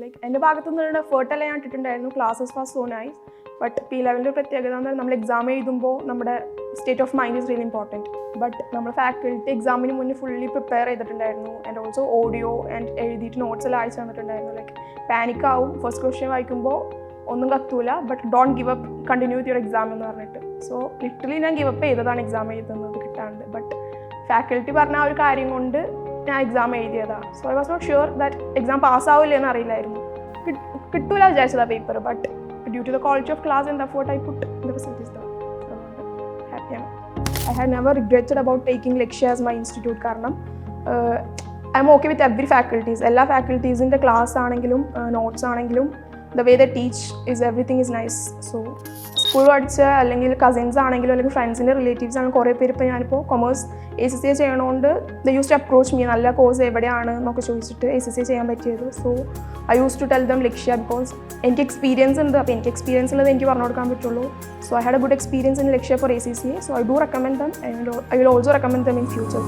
Like എൻ്റെ ഭാഗത്തു നിന്നുള്ള എഫേർട്ടെല്ലാം ഞാൻ ഇട്ടിട്ടുണ്ടായിരുന്നു. Classes was so nice. But P11 പ്രത്യേകത എന്നാൽ നമ്മൾ എക്സാം എഴുതുമ്പോൾ നമ്മുടെ state of mind is really important. But നമ്മൾ ഫാക്കൽറ്റി എക്സാമിന് മുന്നേ ഫുള്ളി പ്രിപ്പയർ ചെയ്തിട്ടുണ്ടായിരുന്നു. ആൻഡ് ഓൾസോ ഓഡിയോ ആൻഡ് എഴുതിയിട്ട് നോട്ട്സ് എല്ലാം അയച്ചു തന്നിട്ടുണ്ടായിരുന്നു. ലൈക്ക് പാനിക്കാവും ഫസ്റ്റ് ക്വസ്റ്റ്യൻ വായിക്കുമ്പോൾ ഒന്നും കത്തൂല, but don't give up, continue with your exam എന്ന് പറഞ്ഞിട്ട്. സോ ലിറ്ററലി ഞാൻ ഗിവ് അപ്പ് ചെയ്തതാണ് എക്സാം എഴുതുന്നത് കിട്ടാണ്ട്. ബട്ട് ഫാക്കൽറ്റി പറഞ്ഞ ആ ഒരു കാര്യം കൊണ്ട് ഞാൻ എക്സാം എഴുതിയതാണ്. So I was not sure that exam പാസ്സാവില്ല എന്ന് അറിയില്ലായിരുന്നു. കിട്ടൂല വിചാരിച്ചതാണ് paper. But due to the quality of class and effort I put the result is that. അതുകൊണ്ട് ഹാപ്പിയാണ്. I have never regretted about taking Lakshya as my institute. കാരണം I am okay with every faculties. എല്ലാ ഫാക്കൽറ്റീസിൻ്റെ class ആണെങ്കിലും notes ആണെങ്കിലും the way they teach is everything is nice. So school പഠിച്ച അല്ലെങ്കിൽ cousins ആണെങ്കിലും അല്ലെങ്കിൽ ഫ്രണ്ട്സിൻ്റെ റിലേറ്റീവ്സ് ആണെങ്കിലും കുറേ പേര് ഇപ്പോൾ ഞാനിപ്പോൾ കൊമേഴ്സ് ACCA ചെയ്യണോണ്ട് they use to approach me, നല്ല കോഴ്സ് എവിടെയാണ് എന്നൊക്കെ ചോദിച്ചിട്ട് ACCA ചെയ്യാൻ പറ്റിയത്. So I use to tell them Lakshya because എനിക്ക് എക്സ്പീരിയൻസ് ഉണ്ട്. അപ്പോൾ എനിക്ക് എക്സ്പീരിയൻസ് ഉള്ളത് എനിക്ക് പറഞ്ഞു കൊടുക്കാൻ പറ്റുള്ളൂ. So I had a good experience in Lakshya for ACCA. So I do recommend them and I will also recommend them in future.